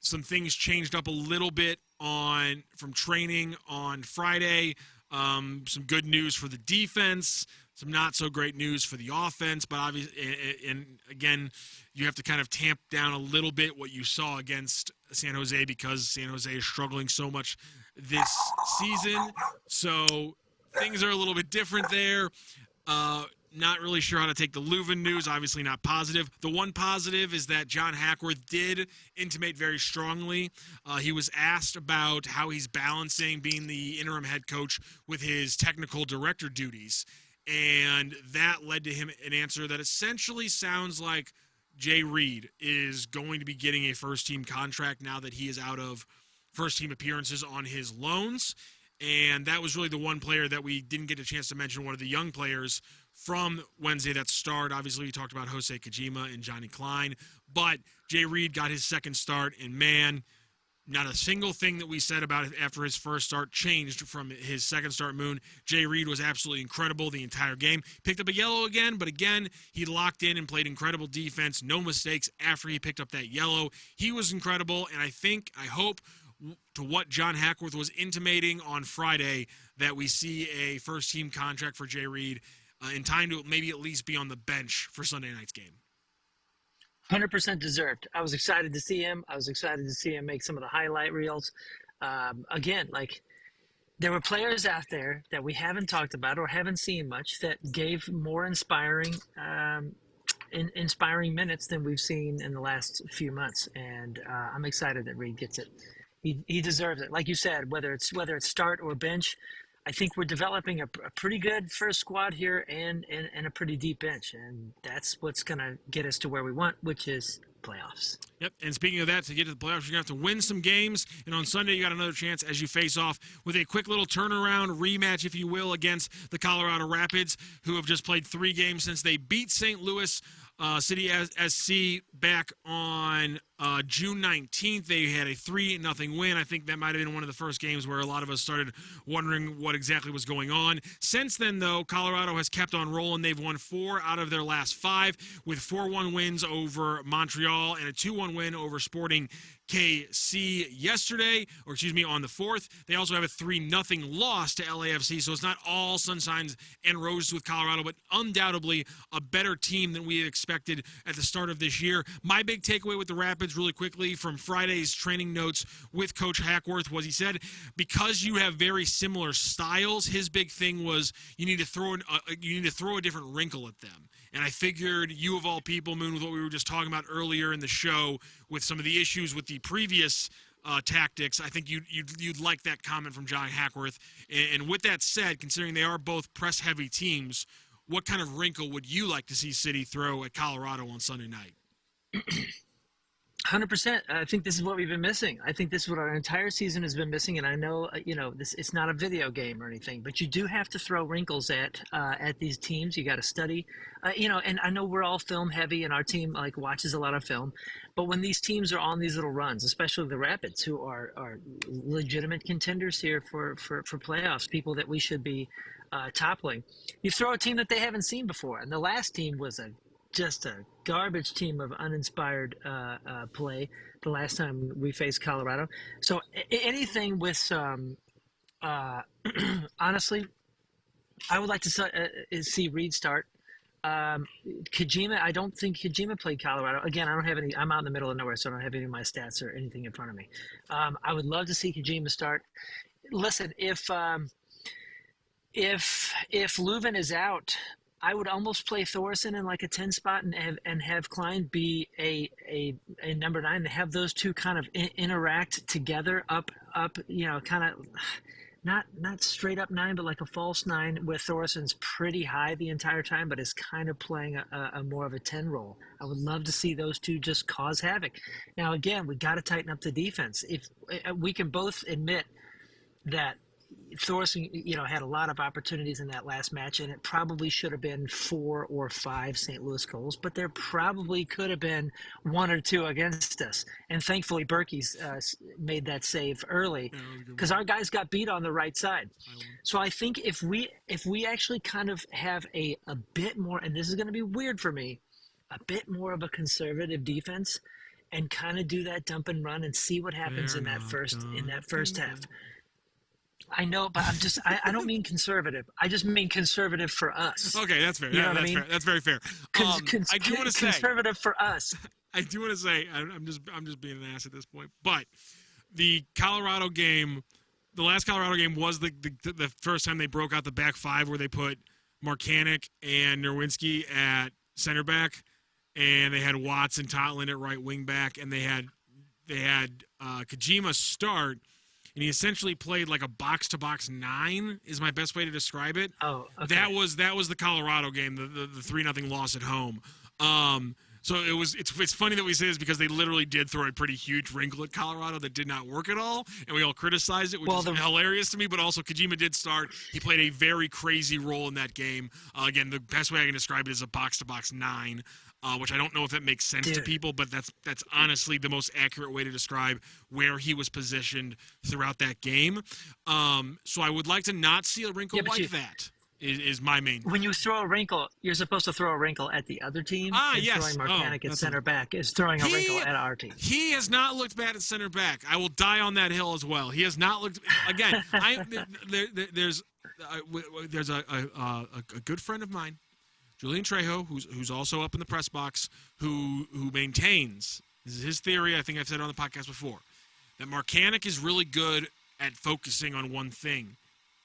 some things changed up a little bit from training on Friday. Some good news for the defense, some not so great news for the offense, but obviously, and again, you have to kind of tamp down a little bit what you saw against San Jose because San Jose is struggling so much this season. So things are a little bit different there. Not really sure how to take the Leuven news. Obviously not positive. The one positive is that John Hackworth did intimate very strongly. He was asked about how he's balancing being the interim head coach with his technical director duties. And that led to him an answer that essentially sounds like Jay Reed is going to be getting a first-team contract now that he is out of first-team appearances on his loans. And that was really the one player that we didn't get a chance to mention, one of the young players from Wednesday that starred. Obviously, we talked about Jose Kojima and Johnny Klein. But Jay Reed got his second start, and man, not a single thing that we said about it after his first start changed from his second start, Moon. Jay Reed was absolutely incredible the entire game. Picked up a yellow again, but again, he locked in and played incredible defense. No mistakes after he picked up that yellow. He was incredible, and I hope, to what John Hackworth was intimating on Friday, that we see a first-team contract for Jay Reed in time to maybe at least be on the bench for Sunday night's game. 100% deserved. I was excited to see him. I was excited to see him make some of the highlight reels. Again, like, there were players out there that we haven't talked about or haven't seen much that gave more inspiring minutes than we've seen in the last few months. And I'm excited that Reed gets it. He deserves it. Like you said, whether it's start or bench, I think we're developing a pretty good first squad here and a pretty deep bench. And that's what's going to get us to where we want, which is playoffs. Yep, and speaking of that, to get to the playoffs, you're going to have to win some games. And on Sunday, you got another chance as you face off with a quick little turnaround rematch, if you will, against the Colorado Rapids, who have just played 3 games since they beat St. Louis City SC back on June 19th. They had a 3-0 win. I think that might have been one of the first games where a lot of us started wondering what exactly was going on. Since then, though, Colorado has kept on rolling. They've won 4 out of their last 5 with 4-1 wins over Montreal and a 2-1 win over Sporting KC on the 4th. They also have a 3-0 loss to LAFC, so it's not all sunshines and roses with Colorado, but undoubtedly a better team than we expected at the start of this year. My big takeaway with the Rapids really quickly from Friday's training notes with Coach Hackworth was he said, because you have very similar styles, his big thing was you need to throw a different wrinkle at them. And I figured you of all people, Moon, with what we were just talking about earlier in the show with some of the issues with the previous tactics, I think you'd like that comment from John Hackworth. And with that said, considering they are both press-heavy teams, what kind of wrinkle would you like to see City throw at Colorado on Sunday night? 100%. I think this is what we've been missing. I think this is what our entire season has been missing. And I know, it's not a video game or anything, but you do have to throw wrinkles at these teams. You got to study, and I know we're all film heavy and our team watches a lot of film, but when these teams are on these little runs, especially the Rapids, who are legitimate contenders here for playoffs, people that we should be toppling, you throw a team that they haven't seen before. And the last team was just a garbage team of uninspired play the last time we faced Colorado. So anything with honestly, I would like to see Reed start. Kojima, I don't think Kojima played Colorado. Again, I don't have any. I'm out in the middle of nowhere, so I don't have any of my stats or anything in front of me. I would love to see Kojima start. Listen, if Leuven is out, I would almost play Thorson in like a 10 spot and have Klein be a number 9 to have those two kind of interact together up, kind of not straight up 9, but like a false 9 where Thorson's pretty high the entire time, but is kind of playing a more of a 10 role. I would love to see those two just cause havoc. Now, again, we got to tighten up the defense. If we can both admit that Thorson, had a lot of opportunities in that last match, and it probably should have been 4 or 5 St. Louis goals, but there probably could have been 1 or 2 against us. And thankfully, Burki's made that save early because our guys got beat on the right side. So I think if we actually kind of have a bit more, and this is going to be weird for me, a bit more of a conservative defense, and kind of do that dump and run and see what happens in that first half. I know, but I don't mean conservative. I just mean conservative for us. Okay, that's fair. You know what I that's mean? fair. That's very fair. I do want to say conservative for us. I do want to say I'm just being an ass at this point. But the Colorado game, the last Colorado game was the first time they broke out the back 5 where they put Marcanic and Nerwinski at center back, and they had Watts and Totland at right wing back, and they had Kojima start, and he essentially played like a box-to-box 9 is my best way to describe it. Oh, okay. That was the Colorado game, the 3-0 loss at home. So it's funny that we say this because they literally did throw a pretty huge wrinkle at Colorado that did not work at all, and we all criticized it, which is hilarious to me. But also, Kojima did start. He played a very crazy role in that game. Again, the best way I can describe it is a box-to-box 9, which I don't know if that makes sense to people, but that's honestly the most accurate way to describe where he was positioned throughout that game. So I would like to not see a wrinkle like that. Is my main. When you throw a wrinkle, you're supposed to throw a wrinkle at the other team. Yes. Throwing Marcanic at center back is throwing a wrinkle at our team. He has not looked bad at center back. I will die on that hill as well. He has not looked. Again, there's a good friend of mine, Julian Trejo, who's also up in the press box, who maintains, this is his theory, I think I've said it on the podcast before, that Marcanic is really good at focusing on one thing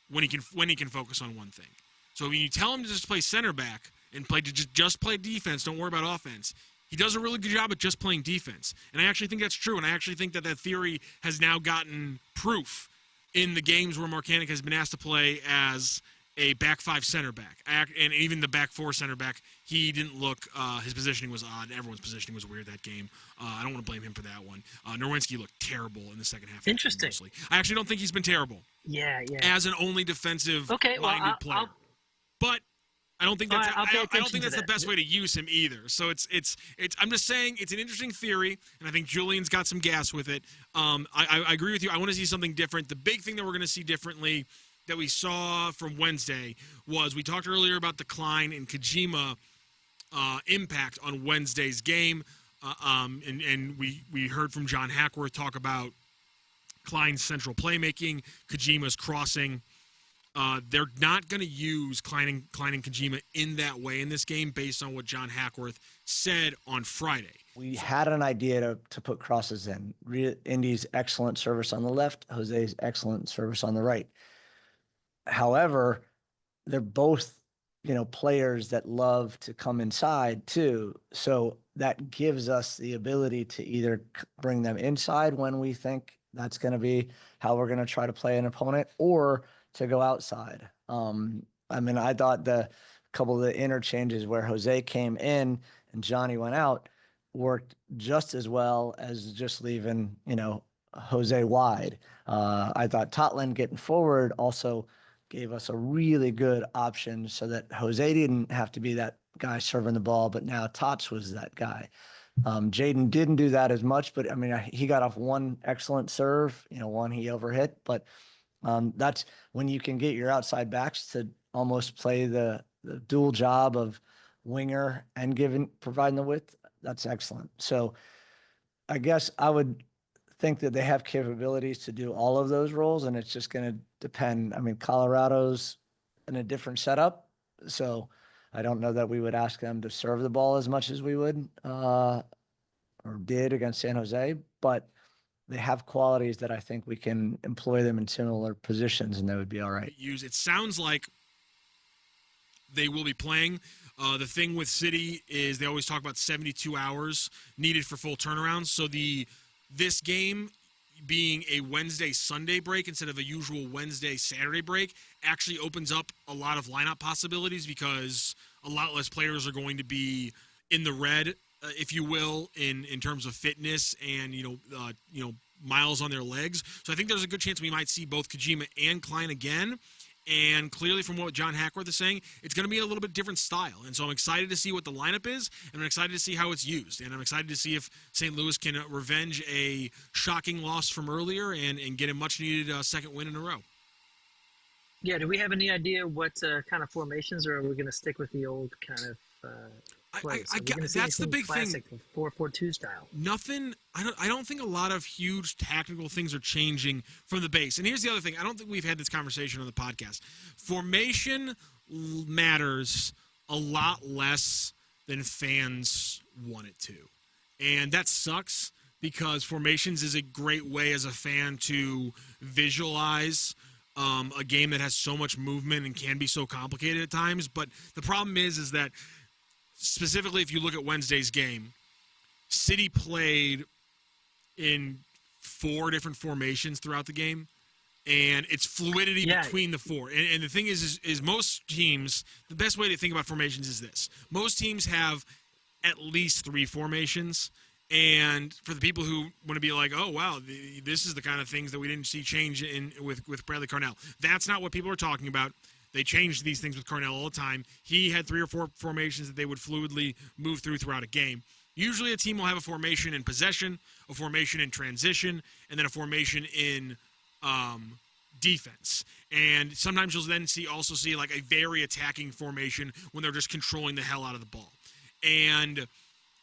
when he can focus on one thing. So when you tell him to just play center back and just play defense, don't worry about offense, he does a really good job at just playing defense. And I actually think that's true, and I actually think that theory has now gotten proof in the games where Marcanic has been asked to play as a back 5 center back. And even the back 4 center back, he didn't look, his positioning was odd. Everyone's positioning was weird that game. I don't want to blame him for that one. Nerwinski looked terrible in the second half. Interesting. Mostly. I actually don't think he's been terrible. Yeah. As an only defensive minded player. But I don't think that's I don't think that's the best way to use him either. So it's I'm just saying it's an interesting theory, and I think Julian's got some gas with it. I agree with you. I want to see something different. The big thing that we're going to see differently that we saw from Wednesday was we talked earlier about the Klein and Kojima impact on Wednesday's game, and we heard from John Hackworth talk about Klein's central playmaking, Kojima's crossing. They're not going to use Klein and Kojima in that way in this game based on what John Hackworth said on Friday. We had an idea to put crosses in. Indy's excellent service on the left, Jose's excellent service on the right. However, they're both, players that love to come inside too. So that gives us the ability to either bring them inside when we think that's going to be how we're going to try to play an opponent, or to go outside. I thought the couple of the interchanges where Jose came in and Johnny went out worked just as well as just leaving, Jose wide. I thought Totland getting forward also gave us a really good option so that Jose didn't have to be that guy serving the ball, but now Tots was that guy. Jaden didn't do that as much, but he got off one excellent serve, one he overhit, but that's when you can get your outside backs to almost play the dual job of winger and providing the width. That's excellent. So I guess I would think that they have capabilities to do all of those roles, and it's just going to depend. Colorado's in a different setup, so I don't know that we would ask them to serve the ball as much as we would or did against San Jose, but they have qualities that I think we can employ them in similar positions, and they would be all right. It sounds like they will be playing. The thing with City is they always talk about 72 hours needed for full turnarounds. So this game being a Wednesday-Sunday break instead of a usual Wednesday-Saturday break actually opens up a lot of lineup possibilities because a lot less players are going to be in the red, if you will, in terms of fitness and miles on their legs. So I think there's a good chance we might see both Kojima and Klein again. And clearly, from what John Hackworth is saying, it's going to be a little bit different style. And so I'm excited to see what the lineup is, and I'm excited to see how it's used. And I'm excited to see if St. Louis can revenge a shocking loss from earlier and get a much-needed second win in a row. Yeah, do we have any idea what kind of formations, or are we going to stick with the old kind of plays? That's the big classic thing. 4-4-2 style. Nothing. I don't think a lot of huge tactical things are changing from the base. And here's the other thing. I don't think we've had this conversation on the podcast. Formation matters a lot less than fans want it to. And that sucks because formations is a great way as a fan to visualize a game that has so much movement and can be so complicated at times. But the problem is that specifically if you look at Wednesday's game, City played in 4 different formations throughout the game, and it's fluidity between the 4. And the thing is most teams, the best way to think about formations is this. Most teams have at least 3 formations. And for the people who want to be like, oh, wow, this is the kind of things that we didn't see change with Bradley Carnell. That's not what people are talking about. They changed these things with Carnell all the time. He had 3 or 4 formations that they would fluidly move through throughout a game. Usually a team will have a formation in possession, a formation in transition, and then a formation in defense. And sometimes you'll then also see like a very attacking formation when they're just controlling the hell out of the ball. And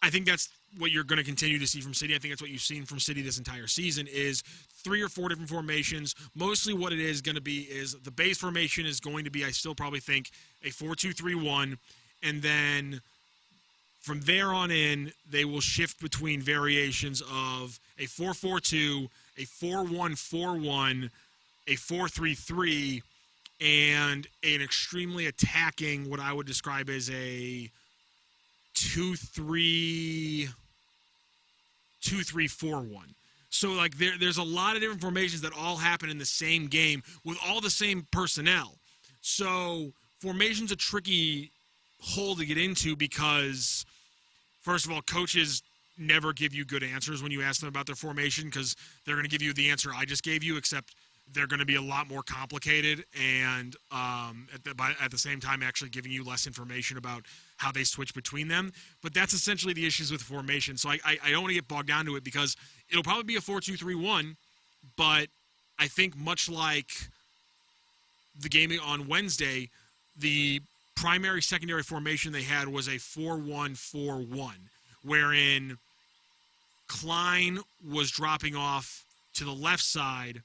I think that's what you're going to continue to see from City. I think that's what you've seen from City this entire season is 3 or 4 different formations. Mostly what it is going to be is the base formation is going to be, I still probably think, a 4-2-3-1. And then from there on in, they will shift between variations of a 4-4-2, a 4-1-4-1, a 4-3-3, and an extremely attacking, what I would describe as a 2-3-4-1. So like there's a lot of different formations that all happen in the same game with all the same personnel. So formation's a tricky hole to get into because, first of all, coaches never give you good answers when you ask them about their formation because they're going to give you the answer I just gave you, except they're going to be a lot more complicated and at the same time actually giving you less information about how they switch between them. But that's essentially the issues with formation. So I don't want to get bogged down to it because it'll probably be a 4-2-3-1, but I think much like the game on Wednesday, the primary secondary formation they had was a 4-1-4-1, wherein Klein was dropping off to the left side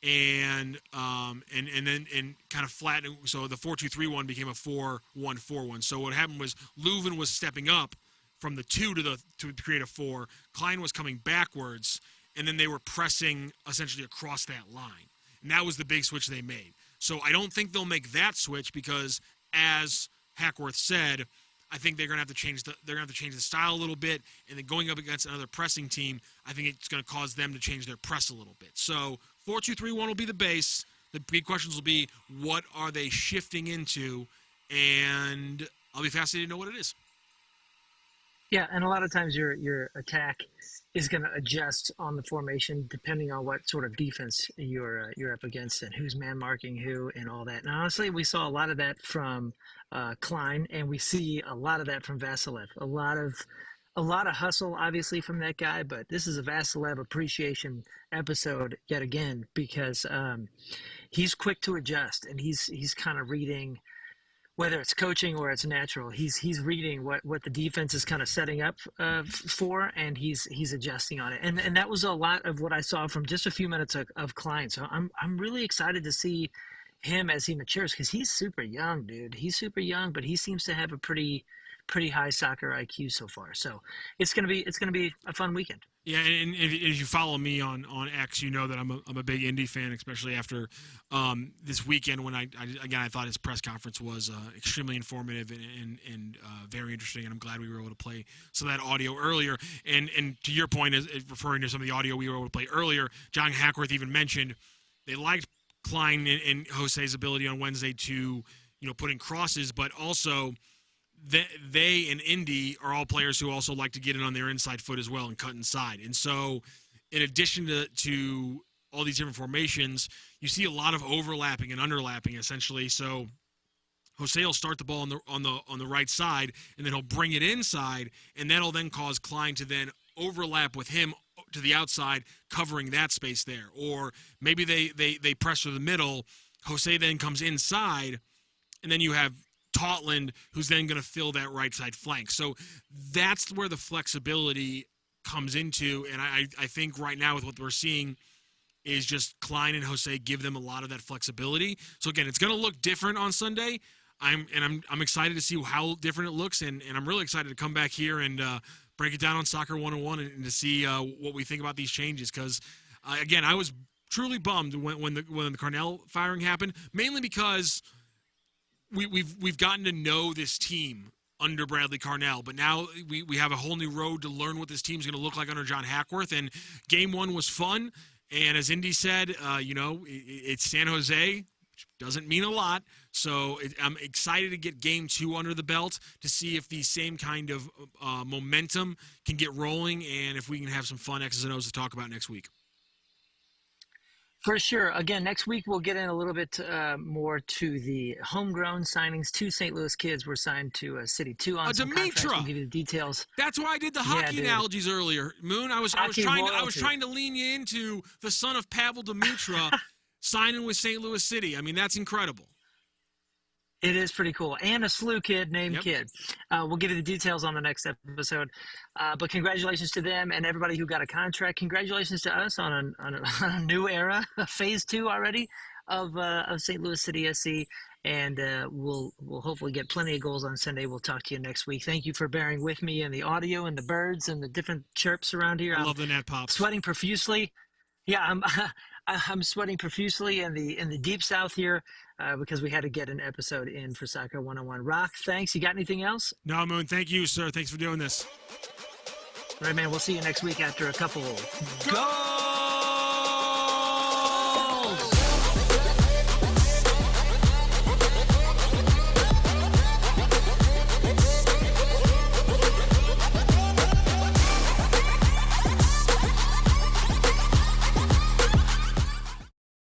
and then kind of flattening. So the 4-2-3-1 became a 4-1-4-1. So what happened was Leuven was stepping up from the 2 to create a 4. Klein was coming backwards, and then they were pressing essentially across that line. And that was the big switch they made. So I don't think they'll make that switch because, as Hackworth said, I think they're going to have to change the style a little bit, and then going up against another pressing team, I think it's going to cause them to change their press a little bit. So 4-2-3-1 will be the base. The big questions will be what are they shifting into, and I'll be fascinated to know what it is. Yeah, and a lot of times your attack is going to adjust on the formation depending on what sort of defense you're up against and who's man marking who and all that. And honestly, we saw a lot of that from Klein, and we see a lot of that from Vasilev. A lot of hustle, obviously, from that guy. But this is a Vasilev appreciation episode yet again because he's quick to adjust, and he's kind of reading. Whether it's coaching or it's natural, he's reading what the defense is kind of setting up for, and he's adjusting on it. And that was a lot of what I saw from just a few minutes of Klein. So I'm really excited to see him as he matures because he's super young, dude. He's super young, but he seems to have a pretty high soccer IQ so far. So it's gonna be a fun weekend. Yeah, and if you follow me on X, you know that I'm a big Indy fan, especially after this weekend when I thought his press conference was extremely informative and very interesting, and I'm glad we were able to play some of that audio earlier. And to your point, as referring to some of the audio we were able to play earlier, John Hackworth even mentioned they liked Klein and Jose's ability on Wednesday to put in crosses, but also they and Indy are all players who also like to get in on their inside foot as well and cut inside. And so in addition to all these different formations, you see a lot of overlapping and underlapping essentially. So Jose will start the ball on the right side, and then he'll bring it inside, and that'll then cause Klein to then overlap with him to the outside, covering that space there. Or maybe they press to the middle, Jose then comes inside, and then you have Totland, who's then going to fill that right side flank. So that's where the flexibility comes into, and I think right now with what we're seeing is just Klein and Jose give them a lot of that flexibility. So again, it's going to look different on Sunday. I'm excited to see how different it looks, and I'm really excited to come back here and break it down on Soccer 101 and to see what we think about these changes. Because again, I was truly bummed when the Carnell firing happened, mainly because we've gotten to know this team under Bradley Carnell, but now we have a whole new road to learn what this team's going to look like under John Hackworth. And game one was fun, and as Indy said, it's San Jose, which doesn't mean a lot. So I'm excited to get game two under the belt to see if the same kind of momentum can get rolling, and if we can have some fun X's and O's to talk about next week. For sure. Again, next week we'll get in a little bit more to the homegrown signings. 2 St. Louis kids were signed to City 2 on some contracts. We'll give you the details. That's why I did the hockey analogies earlier. Moon, I was trying to lean you into the son of Pavel Demitra signing with St. Louis City. I mean, that's incredible. It is pretty cool. And a SLU kid named Yep. Kid. We'll give you the details on the next episode. But congratulations to them and everybody who got a contract. Congratulations to us on a new era, phase 2 already of St. Louis City SC. And we'll hopefully get plenty of goals on Sunday. We'll talk to you next week. Thank you for bearing with me and the audio and the birds and the different chirps around here. I love the net pops. Sweating profusely. Yeah, I'm sweating profusely in the deep south here because we had to get an episode in for Soccer 101. Rocc, thanks. You got anything else? No, Moon. Thank you, sir. Thanks for doing this. All right, man. We'll see you next week after a couple. Go!